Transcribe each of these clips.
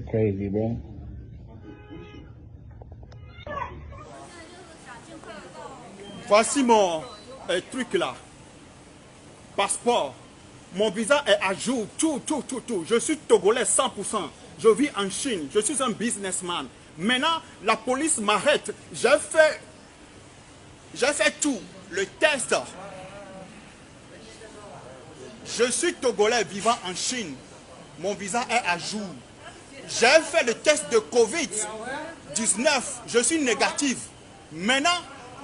crazy, bro. Voici mon truc là. Passeport. Mon visa est à jour. Tout. Je suis togolais 100%. Je vis en Chine. Je suis un businessman. Maintenant, la police m'arrête. J'ai fait tout. Le test. Je suis togolais vivant en Chine. Mon visa est à jour. J'ai fait le test de Covid-19. Je suis négatif. Maintenant,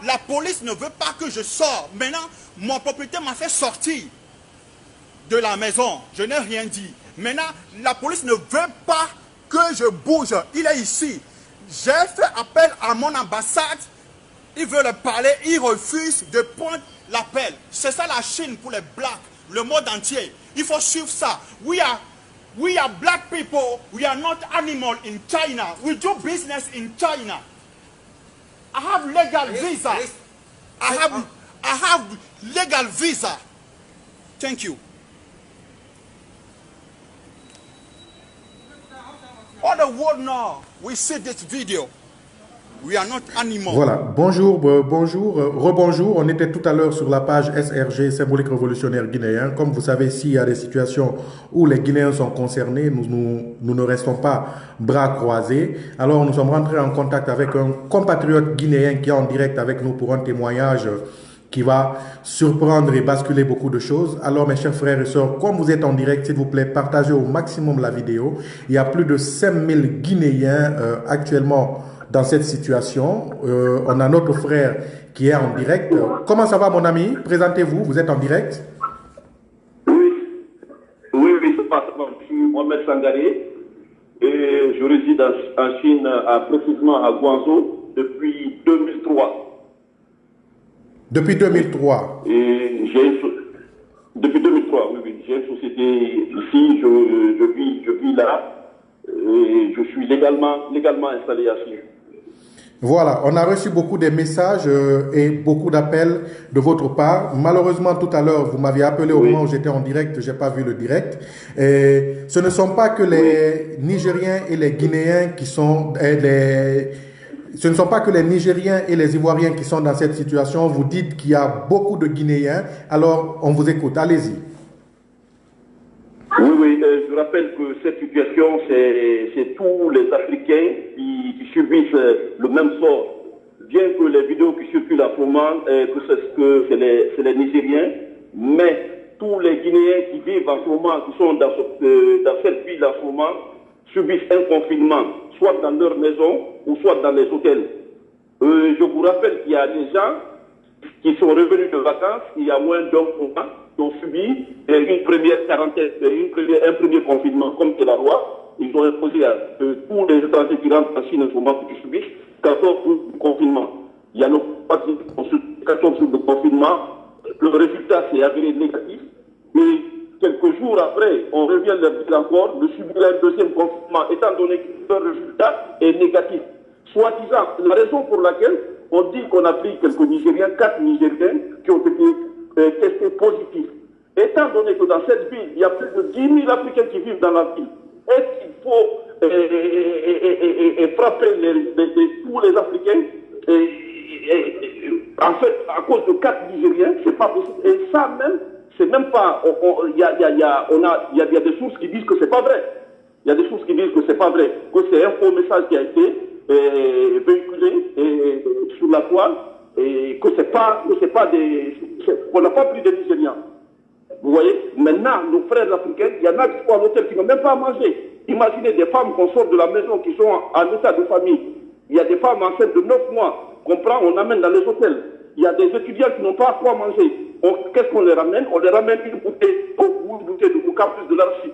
la police ne veut pas que je sorte. Maintenant, mon propriétaire m'a fait sortir de la maison. Je n'ai rien dit. Maintenant, la police ne veut pas que je bouge. Il est ici. J'ai fait appel à mon ambassade. Ils veulent parler. Ils refusent de prendre l'appel. C'est ça la Chine pour les blacks. Le monde entier. Il faut suivre ça. We are black people. We are not animal in China. We do business in China. I have legal visa. I have legal visa. Thank you. All the world now, we see this video. We are not animals. Voilà, bonjour, rebonjour. On était tout à l'heure sur la page SRG, Symbolique Révolutionnaire Guinéen. Comme vous savez, s'il y a des situations où les Guinéens sont concernés, nous ne restons pas bras croisés. Alors, nous sommes rentrés en contact avec un compatriote guinéen qui est en direct avec nous pour un témoignage qui va surprendre et basculer beaucoup de choses. Alors, mes chers frères et sœurs, comme vous êtes en direct, s'il vous plaît, partagez au maximum la vidéo. Il y a plus de 5000 Guinéens actuellement dans cette situation. On a notre frère qui est en direct. Comment ça va, mon ami? Présentez-vous, vous êtes en direct. Oui, ça passe. Je suis Mohamed Sangaré et je réside en Chine, précisément à Guangzhou, depuis 2003. Depuis 2003. Et depuis 2003, oui. J'ai une société ici, je vis là, et je suis légalement installé à Chine. Voilà, on a reçu beaucoup de messages et beaucoup d'appels de votre part. Malheureusement, tout à l'heure, vous m'aviez appelé au moment où j'étais en direct, je n'ai pas vu le direct. Et ce ne sont pas que les Nigériens et les Guinéens qui sont... Ce ne sont pas que les Nigériens et les Ivoiriens qui sont dans cette situation. Vous dites qu'il y a beaucoup de Guinéens. Alors, on vous écoute. Allez-y. Oui, je rappelle que cette situation, c'est tous les Africains qui subissent le même sort. Bien que les vidéos qui circulent en ce moment, que c'est les Nigériens, mais tous les Guinéens qui vivent en ce moment, qui sont dans cette ville en ce moment, subissent un confinement, soit dans leur maison ou soit dans les hôtels. Je vous rappelle qu'il y a des gens qui sont revenus de vacances il y a moins d'un mois, qui ont subi une première quarantaine, un premier confinement, comme c'est la loi. Ils ont imposé à tous les étrangers qui rentrent en Chine en ce moment qui subissent 14 jours de confinement. Il y a nos partis qui ont subi 14 jours de confinement. Le résultat s'est avéré négatif. Et quelques jours après, on revient leur dire encore de subir un deuxième confinement, étant donné que le résultat est négatif. Soi-disant, la raison pour laquelle on dit qu'on a pris quelques Nigériens, 4 Nigériens qui ont été testés positifs. Étant donné que dans cette ville, il y a plus de 10 000 Africains qui vivent dans la ville, est-ce qu'il faut frapper tous les Africains en fait, à cause de 4 Nigériens, c'est pas possible. Et ça même, c'est même pas... Il y a des sources qui disent que c'est pas vrai. Il y a des sources qui disent que c'est pas vrai, que c'est un faux message qui a été véhiculé sur la toile et que c'est pas qu'on n'a pas pris des Nigériens. Vous voyez, maintenant, nos frères africains, il y en a qui sont à l'hôtel qui n'ont même pas à manger. Imaginez des femmes qu'on sort de la maison qui sont en état de famille. Il y a des femmes enceintes de 9 mois qu'on prend, on amène dans les hôtels. Il y a des étudiants qui n'ont pas à quoi manger. Qu'est-ce qu'on les ramène? On les ramène une bouteille de Coca plus de l'archi.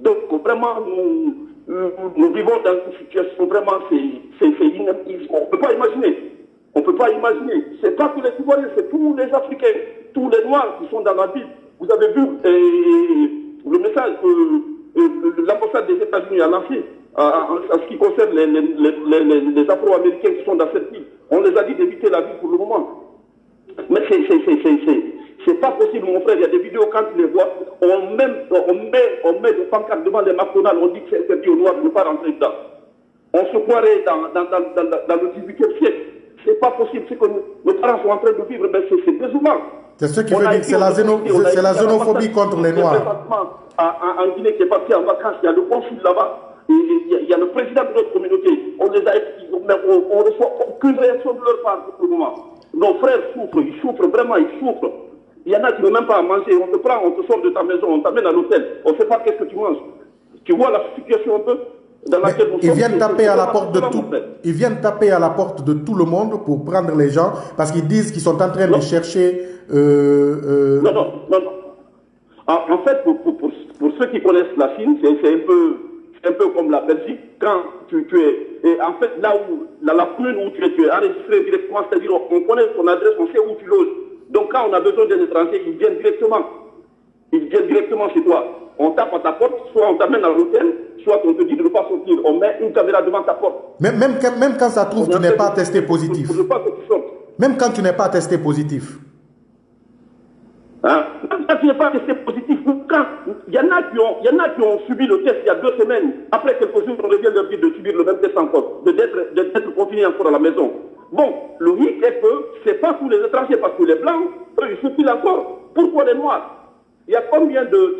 Donc vraiment, nous vivons dans une situation vraiment, c'est inadmissible. On ne peut pas imaginer. On ne peut pas imaginer. Ce n'est pas tous les Ivoiriens, c'est tous les Africains, tous les Noirs qui sont dans la ville. Vous avez vu le message que l'ambassade des États-Unis a lancé en ce qui concerne les Afro-Américains qui sont dans cette ville. On les a dit d'éviter la ville pour le moment. Mais C'est pas possible, mon frère. Il y a des vidéos, quand tu les vois, on met des pancartes devant les McDonald's, on dit que c'est interdit aux Noirs de ne pas rentrer dedans. On se croirait dans le 18e siècle. C'est pas possible. Ce que nos parents sont en train de vivre, ben c'est désolant. C'est ce qui veut dire, c'est la xénophobie contre les Noirs. En Guinée qui est parti en vacances, il y a le consul là-bas, il y a le président de notre communauté. On les a on ne reçoit aucune réaction de leur part pour le moment. Nos frères souffrent, ils souffrent vraiment, ils souffrent. Il y en a qui n'ont même pas à manger. On te prend, on te sort de ta maison, on t'amène à l'hôtel. On ne sait pas qu'est-ce que tu manges. Tu vois la situation un peu dans laquelle nous sommes. Ils viennent taper à la porte de tout. Ils viennent taper à la porte de tout le monde pour prendre les gens parce qu'ils disent qu'ils sont en train de chercher. Non. En fait, pour ceux qui connaissent la Chine, c'est un peu comme la Belgique. Quand tu es, et en fait, là où la commune où tu es enregistré directement, c'est-à-dire on connaît ton adresse, on sait où tu loges. Donc quand on a besoin d'un étranger, ils viennent directement. Ils viennent directement chez toi. On tape à ta porte, soit on t'amène à l'hôtel, soit on te dit de ne pas sortir. On met une caméra devant ta porte. Même quand ça trouve, tu n'es pas testé positif. Pour ne pas que tu sortes. Même quand tu n'es pas testé positif. Hein? Même quand tu n'es pas testé positif, il y en a qui ont subi le test il y a 2 semaines. Après quelques jours, on revient leur dire de subir le même test encore, d'être confinés encore à la maison. Bon, le hic est que ce n'est pas tous les étrangers, parce que les Blancs, eux, ils souffrent encore. Pourquoi les Noirs? Il y a combien de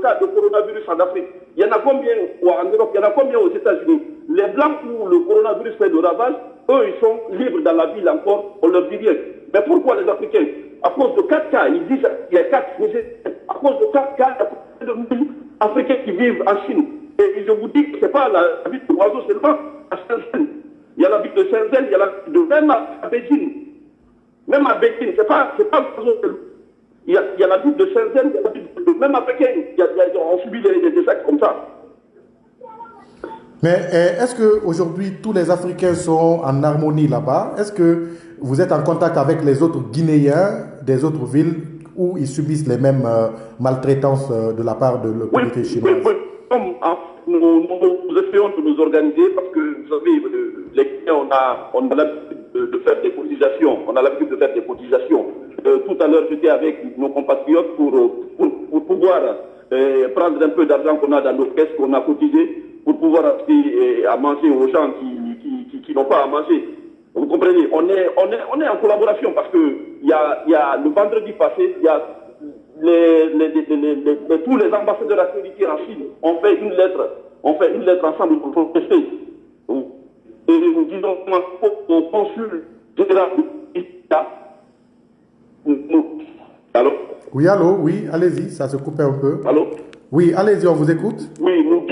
cas de coronavirus en Afrique? Il y en a combien en Europe? Il y en a combien aux États-Unis? Les Blancs où le coronavirus fait de ravage, eux, ils sont libres dans la ville encore, on leur dit rien. Mais pourquoi les Africains? À cause de 4 cas, ils disent qu'il y a 4, à cause de 4 cas, il y a de 1000 Africains qui vivent en Chine. Et je vous dis que ce n'est pas la ville de l'oiseau seulement, à Shenzhen. Il y a la ville de Shenzhen, il y a la ville de même à Beijing. Même à Beijing, c'est pas l'oiseau seulement. Il y a la ville de Shenzhen, il y a la ville de même à Pékin, on subit des actes comme ça. Mais est-ce qu'aujourd'hui, tous les Africains sont en harmonie là-bas? Est-ce que vous êtes en contact avec les autres Guinéens des autres villes où ils subissent les mêmes maltraitances de la part de l'autorité chinoise? Oui. Nous essayons de nous organiser parce que, vous savez, les Guinéens, on a l'habitude de faire des cotisations. Tout à l'heure, j'étais avec nos compatriotes pour pouvoir prendre un peu d'argent qu'on a dans nos caisses, qu'on a cotisé, pour pouvoir acheter à manger aux gens qui n'ont pas à manger. Vous comprenez, on est en collaboration parce que il y a le vendredi passé, il y a tous les ambassadeurs accrédités en Chine ont fait une lettre ensemble pour protester. Et nous disons au consul général Allô? Oui, allô, oui, allez-y, ça se coupe un peu. Allô? Oui, allez-y, on vous écoute. Oui, nous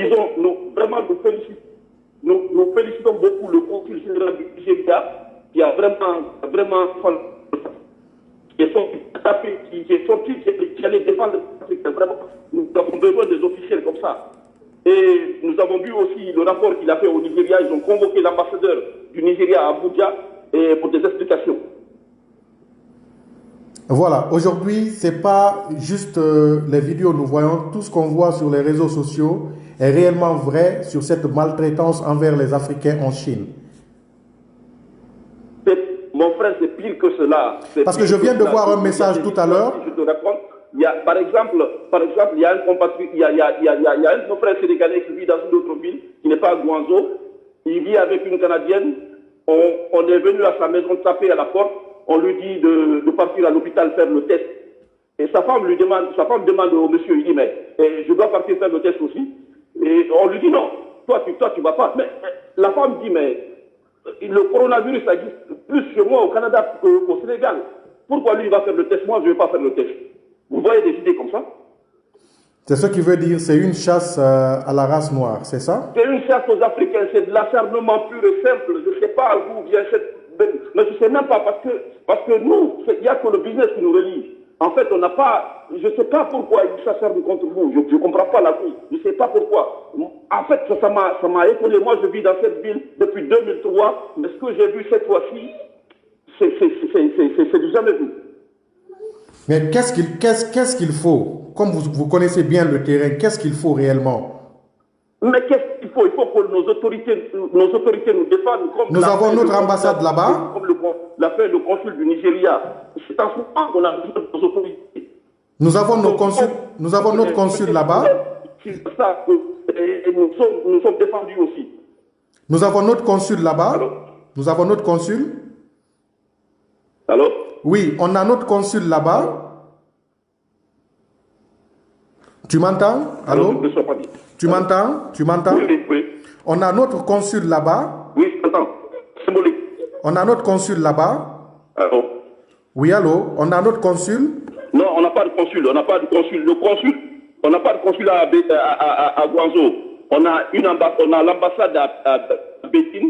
félicitons beaucoup le consul général du Nigeria qui a vraiment qui allait défendre l'Afrique. Vraiment, nous avons besoin des officiels comme ça. Et nous avons vu aussi le rapport qu'il a fait au Nigeria. Ils ont convoqué l'ambassadeur du Nigeria à Abuja pour des explications. Voilà, aujourd'hui, ce n'est pas juste les vidéos, nous voyons tout ce qu'on voit sur les réseaux sociaux est réellement vrai sur cette maltraitance envers les Africains en Chine. Mon frère, c'est pire que cela. Parce que je viens de voir un message tout à l'heure. Je te raconte, par exemple, il y a un compatriote, il y a un de nos frères sénégalais qui vit dans une autre ville, qui n'est pas à Guangzhou. Il vit avec une Canadienne. On est venu à sa maison taper à la porte. On lui dit de partir à l'hôpital faire le test. Et sa femme demande au monsieur, il dit, mais je dois partir faire le test aussi. Et on lui dit, non, toi tu vas pas. Mais la femme dit, mais le coronavirus existe plus chez moi au Canada qu'au Sénégal. Pourquoi lui il va faire le test? Moi, je ne vais pas faire le test. Vous voyez des idées comme ça? C'est ce qui veut dire, c'est une chasse à la race noire, c'est ça? C'est une chasse aux Africains, c'est de l'acharnement pur et simple. Je ne sais pas d'où vient cette... Mais je ne sais même pas, parce que nous, il n'y a que le business qui nous relie. En fait, on n'a pas... Je ne sais pas pourquoi ils s'acharnent contre vous. Je ne comprends pas la cause. Je ne sais pas pourquoi. En fait, ça m'a étonné. Moi, je vis dans cette ville depuis 2003. Mais ce que j'ai vu cette fois-ci, c'est du jamais vu. Mais qu'est-ce qu'il faut? Comme vous connaissez bien le terrain, qu'est-ce qu'il faut réellement? Mais qu'est-ce qu'il faut? Il faut que nos autorités nous défendent. Comme nous avons notre ambassade là-bas. Comme l'a fait le consul du Nigeria. C'est en ce moment qu'on a besoin de nos autorités. Nous avons notre consul là-bas. C'est ça que nous sommes défendus aussi. Nous avons notre consul là-bas. Allô? Nous avons notre consul. Allô? Oui, on a notre consul là-bas. Tu m'entends? Allô? Tu m'entends? Tu m'entends? Oui, oui. On a notre consul là-bas. Oui, je t'entends. Symbolique. On a notre consul là-bas. Allô? Oui, allô? On a notre consul. Non, on n'a pas de consul. On n'a pas de consul. Le consul, on n'a pas de consul à Guangzhou. On a l'ambassade à Pékin.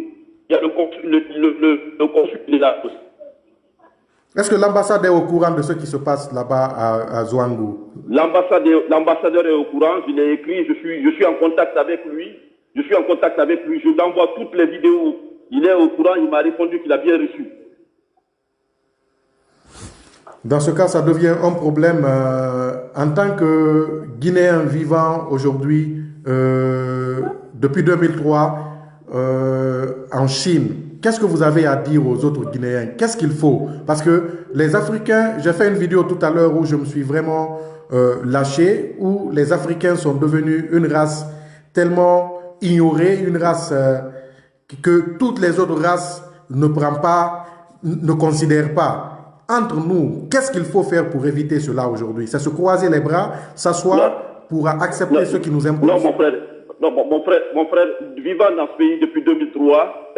Il y a le consul qui est là aussi. Est-ce que l'ambassade est au courant de ce qui se passe là-bas à Zhuanggu? L'ambassadeur est au courant, je l'ai écrit, je suis en contact avec lui. Je suis en contact avec lui, je lui envoie toutes les vidéos. Il est au courant, il m'a répondu qu'il a bien reçu. Dans ce cas, ça devient un problème en tant que Guinéen vivant aujourd'hui, depuis 2003, en Chine. Qu'est-ce que vous avez à dire aux autres Guinéens? Qu'est-ce qu'il faut? Parce que les Africains, j'ai fait une vidéo tout à l'heure où je me suis vraiment lâché, où les Africains sont devenus une race tellement ignorée, une race que toutes les autres races ne prennent pas, ne considèrent pas. Entre nous, qu'est-ce qu'il faut faire pour éviter cela aujourd'hui? C'est se croiser les bras, s'asseoir pour accepter ce qui nous impose? Non, mon frère. Non, mon frère, vivant dans ce pays depuis 2003,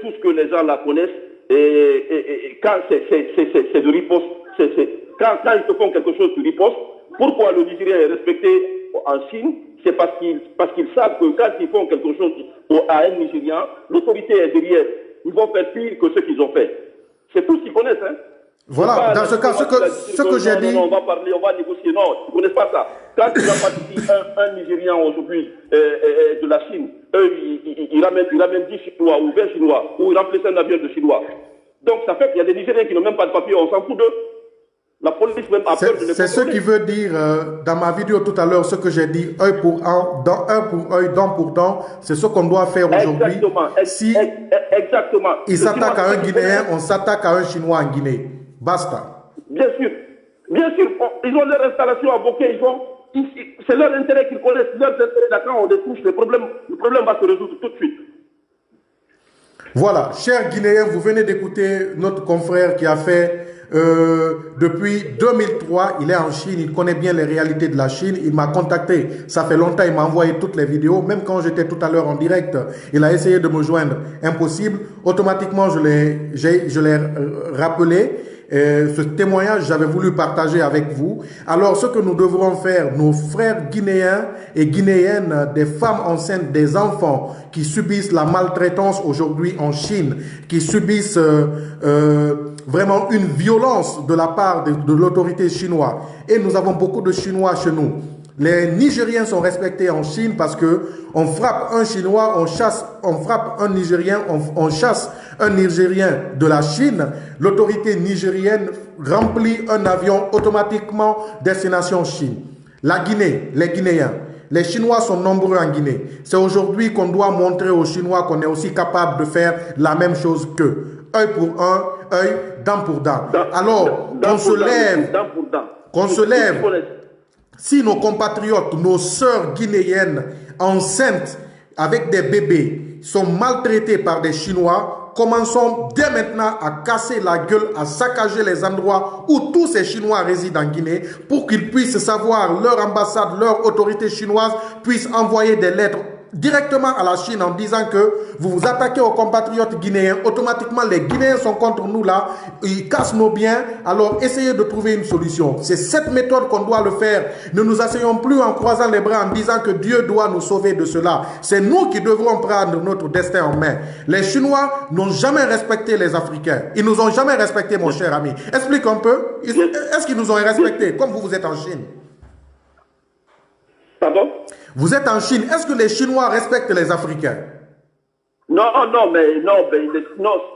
tout ce que les gens la connaissent, quand c'est de riposte, quand ils te font quelque chose de riposte, pourquoi le Nigérien est respecté en Chine? C'est parce qu'ils savent que quand ils font quelque chose à un Nigérian, l'autorité est derrière. Ils vont faire pire que ce qu'ils ont fait. C'est tout ce qu'ils connaissent, hein. Voilà, dans ce cas, ce que j'ai dit... Non, on va parler, on va négocier. Non, ils ne connaissent pas ça. Quand il va partir un Nigérian aujourd'hui de la Chine, eux, ils ramènent 10 Chinois ou 20 Chinois, ou ils remplissent un avion de Chinois. Donc ça fait qu'il y a des Nigériens qui n'ont même pas de papier, on s'en fout d'eux. La police même a peur de les C'est ce qui veut dire, dans ma vidéo tout à l'heure, ce que j'ai dit, œil pour œil, dent pour dent, c'est ce qu'on doit faire aujourd'hui. Si exactement. Ils s'attaquent à un Guinéen, on s'attaque à un Chinois en Guinée. Basta. Bien sûr. Bien sûr. Ils ont leur installation à Bokeh. C'est leur intérêt qu'ils connaissent. Leur intérêt, quand on les touche, le problème va se résoudre tout de suite. Voilà. Chers Guinéens, vous venez d'écouter notre confrère qui a fait depuis 2003, il est en Chine, il connaît bien les réalités de la Chine, il m'a contacté, ça fait longtemps, il m'a envoyé toutes les vidéos, même quand j'étais tout à l'heure en direct, il a essayé de me joindre, impossible, automatiquement je l'ai rappelé, ce témoignage j'avais voulu partager avec vous. Alors ce que nous devrons faire, nos frères guinéens et guinéennes, des femmes enceintes, des enfants qui subissent la maltraitance aujourd'hui en Chine, qui subissent vraiment une violence de la part de l'autorité chinoise. Et nous avons beaucoup de Chinois chez nous. Les Nigériens sont respectés en Chine parce que on frappe un Chinois, on frappe un Nigérien, on chasse un Nigérien de la Chine. L'autorité nigérienne remplit un avion automatiquement destination Chine. La Guinée, les Guinéens. Les Chinois sont nombreux en Guinée. C'est aujourd'hui qu'on doit montrer aux Chinois qu'on est aussi capable de faire la même chose qu'eux. Œil pour œil, dent pour dent. Alors, qu'on se lève. Si nos compatriotes, nos sœurs guinéennes enceintes avec des bébés sont maltraités par des Chinois, commençons dès maintenant à casser la gueule, à saccager les endroits où tous ces Chinois résident en Guinée pour qu'ils puissent savoir, leur ambassade, leur autorité chinoise puissent envoyer des lettres directement à la Chine en disant que vous vous attaquez aux compatriotes guinéens, automatiquement les Guinéens sont contre nous là, ils cassent nos biens, alors essayez de trouver une solution. C'est cette méthode qu'on doit le faire. Ne nous asseyons plus en croisant les bras en disant que Dieu doit nous sauver de cela. C'est nous qui devrons prendre notre destin en main. Les Chinois n'ont jamais respecté les Africains. Ils nous ont jamais respecté, mon cher ami. Explique un peu. Est-ce qu'ils nous ont respecté comme vous êtes en Chine? Pardon? Vous êtes en Chine. Est-ce que les Chinois respectent les Africains? Non,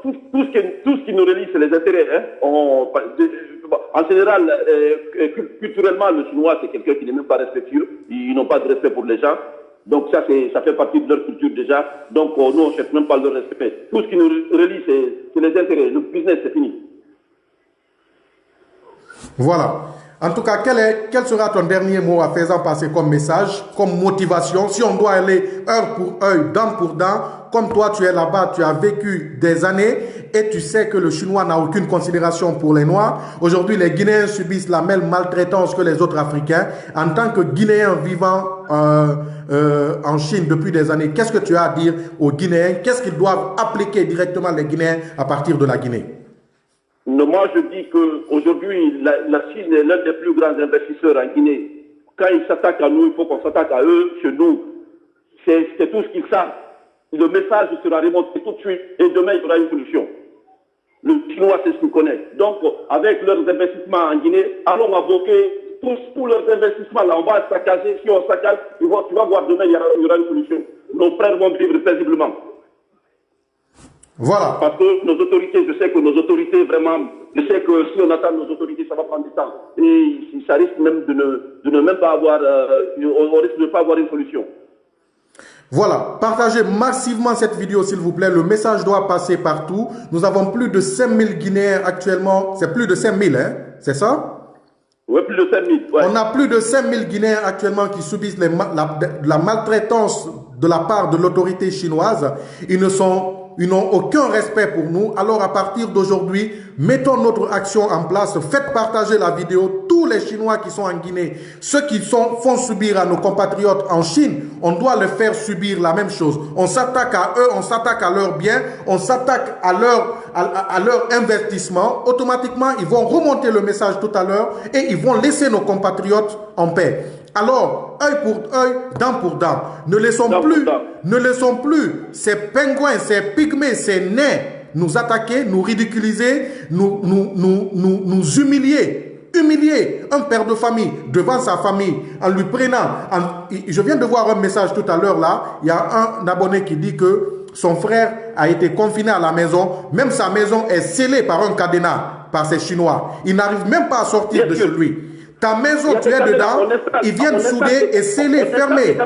tout ce qui nous relie, c'est les intérêts. Hein. En général, culturellement, le Chinois, c'est quelqu'un qui n'est même pas respectueux. Ils n'ont pas de respect pour les gens. Donc ça fait partie de leur culture déjà. Donc nous, on ne cherche même pas leur respect. Tout ce qui nous relie, c'est les intérêts. Le business, c'est fini. Voilà. En tout cas, quel sera ton dernier mot à faisant passer comme message, comme motivation, si on doit aller heure pour heure, dent pour dent, comme toi tu es là-bas, tu as vécu des années et tu sais que le Chinois n'a aucune considération pour les Noirs. Aujourd'hui, les Guinéens subissent la même maltraitance que les autres Africains. En tant que Guinéen vivant en Chine depuis des années, qu'est-ce que tu as à dire aux Guinéens? Qu'est-ce qu'ils doivent appliquer directement les Guinéens à partir de la Guinée? Non, moi, je dis qu'aujourd'hui, la Chine est l'un des plus grands investisseurs en Guinée. Quand ils s'attaquent à nous, il faut qu'on s'attaque à eux, chez nous. C'est tout ce qu'ils savent. Le message sera remonté tout de suite et demain, il y aura une solution. Le Chinois, c'est ce qu'il connaît. Donc, avec leurs investissements en Guinée, allons invoquer tous leurs investissements. Là, on va saccager. Si on saccage, tu vas voir demain, il y aura une solution. Nos frères vont vivre paisiblement. Voilà. Parce que nos autorités, je sais que nos autorités, vraiment, je sais que si on attend nos autorités, ça va prendre du temps. Et ça risque même de ne même pas avoir, on risque de ne pas avoir une solution. Voilà, partagez massivement cette vidéo s'il vous plaît, le message doit passer partout. Nous avons plus de 5000 Guinéens actuellement, c'est plus de 5000 hein, c'est ça? Oui, plus de 5000. Ouais. On a plus de 5000 Guinéens actuellement qui subissent la maltraitance de la part de l'autorité chinoise. Ils n'ont aucun respect pour nous. Alors à partir d'aujourd'hui, mettons notre action en place. Faites partager la vidéo. Tous les Chinois qui sont en Guinée, ceux qui font subir à nos compatriotes en Chine, on doit leur faire subir la même chose. On s'attaque à eux, on s'attaque à leurs biens, on s'attaque à leur investissement. Automatiquement, ils vont remonter le message tout à l'heure et ils vont laisser nos compatriotes en paix. Alors, œil pour œil, dent pour dent. Ne laissons plus ces pingouins, ces pygmées, ces nains nous attaquer, nous ridiculiser, nous humilier un père de famille devant sa famille en lui prenant. Je viens de voir un message tout à l'heure là. Il y a un abonné qui dit que son frère a été confiné à la maison. Même sa maison est scellée par un cadenas, par ces Chinois. Il n'arrive même pas à sortir de chez lui. Ta maison, tu es dedans, ils viennent souder et sceller, fermer.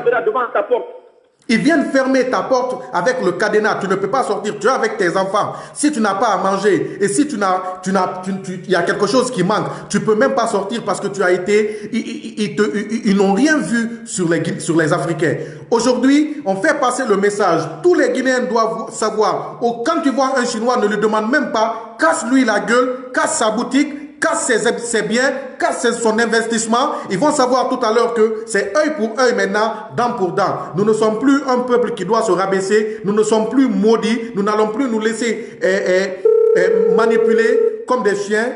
Ils viennent fermer ta porte avec le cadenas. Tu ne peux pas sortir. Tu es avec tes enfants. Si tu n'as pas à manger et si il y a quelque chose qui manque, tu peux même pas sortir parce que tu as été. Ils n'ont rien vu sur les Africains. Aujourd'hui, on fait passer le message. Tous les Guinéens doivent savoir. Quand tu vois un Chinois, ne lui demande même pas. Casse-lui la gueule, casse sa boutique. Casse ses biens, casse son investissement. Ils vont savoir tout à l'heure que c'est œil pour œil maintenant, dent pour dent. Nous ne sommes plus un peuple qui doit se rabaisser. Nous ne sommes plus maudits. Nous n'allons plus nous laisser manipuler comme des chiens.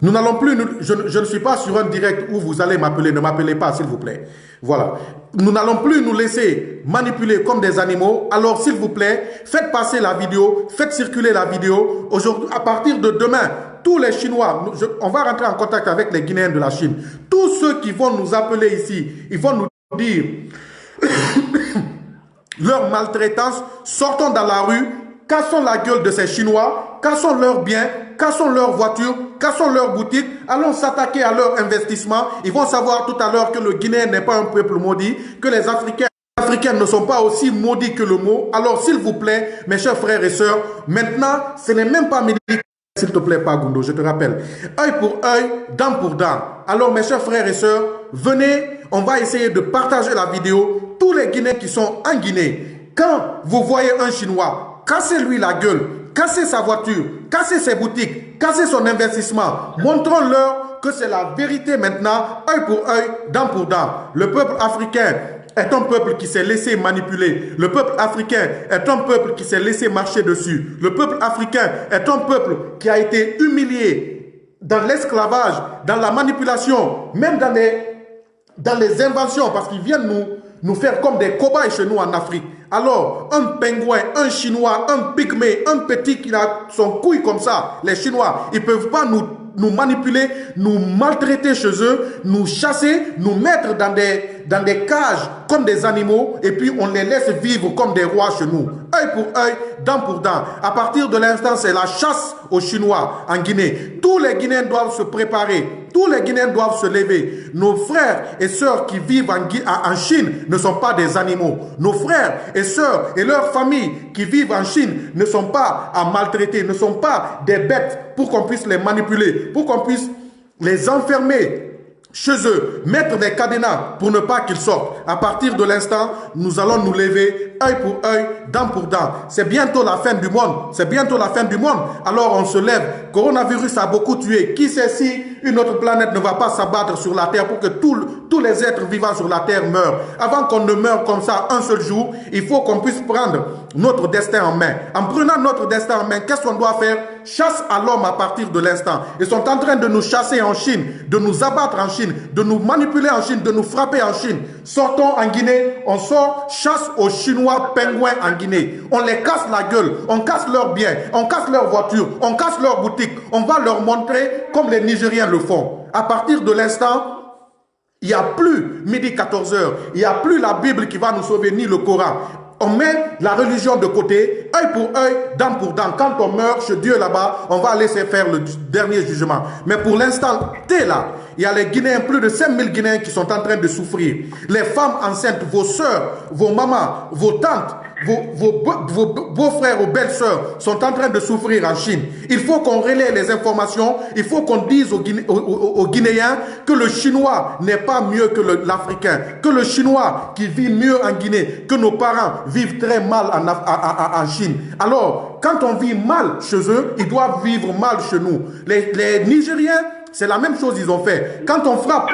Nous n'allons plus, je ne suis pas sur un direct où vous allez m'appeler, ne m'appelez pas s'il vous plaît. Voilà. Nous n'allons plus nous laisser manipuler comme des animaux. Alors s'il vous plaît, faites passer la vidéo, faites circuler la vidéo. Aujourd'hui, à partir de demain, tous les Chinois, on va rentrer en contact avec les Guinéens de la Chine. Tous ceux qui vont nous appeler ici, ils vont nous dire leur maltraitance, sortons dans la rue, cassons la gueule de ces Chinois, cassons leurs biens, cassons leurs voitures, cassons leurs boutiques, allons s'attaquer à leur investissement. Ils vont savoir tout à l'heure que le Guinéen n'est pas un peuple maudit, que les Africains ne sont pas aussi maudits que le mot. Alors s'il vous plaît, mes chers frères et sœurs, maintenant, ce n'est même pas médical. S'il te plaît, pas Gundo, je te rappelle. Œil pour œil, dent pour dent. Alors mes chers frères et sœurs, venez, on va essayer de partager la vidéo. Tous les Guinéens qui sont en Guinée, quand vous voyez un Chinois, cassez-lui la gueule, cassez sa voiture, cassez ses boutiques, cassez son investissement. Montrons-leur que c'est la vérité maintenant, œil pour œil, dent pour dent. Le peuple africain est un peuple qui s'est laissé manipuler. Le peuple africain est un peuple qui s'est laissé marcher dessus. Le peuple africain est un peuple qui a été humilié dans l'esclavage, dans la manipulation, même dans les inventions, parce qu'ils viennent nous faire comme des cobayes chez nous en Afrique. Alors, un pingouin, un Chinois, un pygmée, un petit qui a son couille comme ça, les Chinois, ils ne peuvent pas nous manipuler, nous maltraiter chez eux, nous chasser, nous mettre dans des cages comme des animaux et puis on les laisse vivre comme des rois chez nous. Œil pour œil, dent pour dent. À partir de l'instant, c'est la chasse aux Chinois en Guinée. Tous les Guinéens doivent se préparer. Tous les Guinéens doivent se lever. Nos frères et sœurs qui vivent en Chine ne sont pas des animaux. Nos frères et sœurs et leurs familles qui vivent en Chine ne sont pas à maltraiter, ne sont pas des bêtes pour qu'on puisse les manipuler, pour qu'on puisse les enfermer chez eux, mettre des cadenas pour ne pas qu'ils sortent. À partir de l'instant, nous allons nous lever œil pour œil, dent pour dent. C'est bientôt la fin du monde. C'est bientôt la fin du monde. Alors on se lève. Coronavirus a beaucoup tué. Qui sait si une autre planète ne va pas s'abattre sur la Terre pour que tous les êtres vivants sur la Terre meurent. Avant qu'on ne meure comme ça un seul jour, il faut qu'on puisse prendre notre destin en main. En prenant notre destin en main, qu'est-ce qu'on doit faire? Chasse à l'homme à partir de l'instant. Ils sont en train de nous chasser en Chine, de nous abattre en Chine, de nous manipuler en Chine, de nous frapper en Chine. Sortons en Guinée, on sort, chasse aux Chinois pingouins en Guinée. On les casse la gueule, on casse leurs biens, on casse leurs voitures, on casse leurs boutiques. On va leur montrer comme les Nigériens le font. À partir de l'instant, il n'y a plus midi 14h, il n'y a plus la Bible qui va nous sauver, ni le Coran. On met la religion de côté, œil pour œil, dent pour dent. Quand on meurt chez Dieu là-bas, on va laisser faire le dernier jugement. Mais pour l'instant, t'es là. Il y a les Guinéens, plus de 5000 Guinéens qui sont en train de souffrir. Les femmes enceintes, vos sœurs, vos mamans, vos tantes, vos beaux-frères ou belles-sœurs sont en train de souffrir en Chine. Il faut qu'on relaie les informations. Il faut qu'on dise aux Guinéens que le Chinois n'est pas mieux que l'Africain. Que le Chinois qui vit mieux en Guinée, que nos parents vivent très mal en Chine. Alors, quand on vit mal chez eux, ils doivent vivre mal chez nous. Les Nigériens, c'est la même chose ils ont fait. Quand on frappe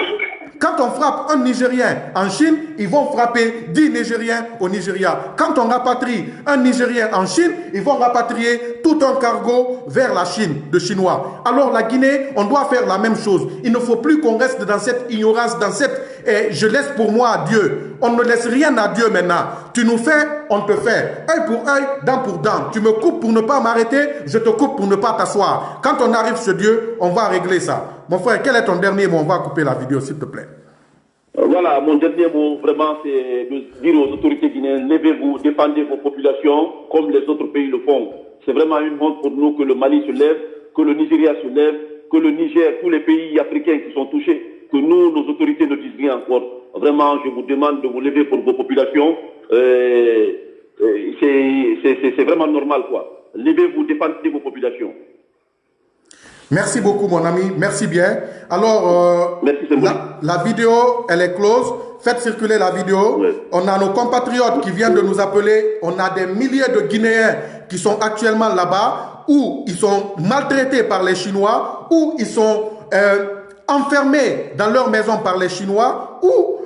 un Nigérien en Chine, ils vont frapper 10 Nigériens au Nigeria. Quand on rapatrie un Nigérien en Chine, ils vont rapatrier tout un cargo vers la Chine, de Chinois. Alors la Guinée, on doit faire la même chose. Il ne faut plus qu'on reste dans cette ignorance, dans cette je laisse pour moi à Dieu. On ne laisse rien à Dieu maintenant. Tu nous fais, on te fait. Œil pour œil, dent pour dent. Tu me coupes pour ne pas m'arrêter, je te coupe pour ne pas t'asseoir. Quand on arrive chez Dieu, on va régler ça. Mon frère, quel est ton dernier mot? On va couper la vidéo, s'il te plaît. Voilà, mon dernier mot, vraiment, c'est de dire aux autorités guinéennes, levez-vous, défendez vos populations comme les autres pays le font. C'est vraiment une honte pour nous que le Mali se lève, que le Nigeria se lève, que le Niger, tous les pays africains qui sont touchés, que nous, nos autorités ne disent rien encore. Vraiment, je vous demande de vous lever pour vos populations. C'est vraiment normal, quoi. Levez-vous, défendez vos populations. Merci beaucoup, mon ami. Merci bien. Alors, merci, la vidéo, elle est close. Faites circuler la vidéo. Ouais. On a nos compatriotes qui viennent de nous appeler. On a des milliers de Guinéens qui sont actuellement là-bas, où ils sont maltraités par les Chinois, où ils sont enfermés dans leur maison par les Chinois, où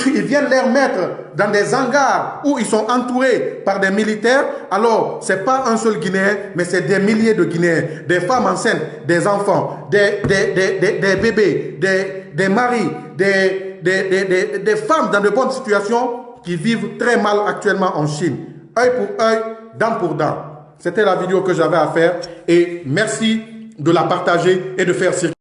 ils viennent les mettre dans des hangars où ils sont entourés par des militaires. Alors, ce n'est pas un seul Guinéen, mais c'est des milliers de Guinéens, des femmes enceintes, des enfants, des bébés, des maris, des femmes dans de bonnes situations qui vivent très mal actuellement en Chine. Œil pour œil, dent pour dent. C'était la vidéo que j'avais à faire et merci de la partager et de faire circuler.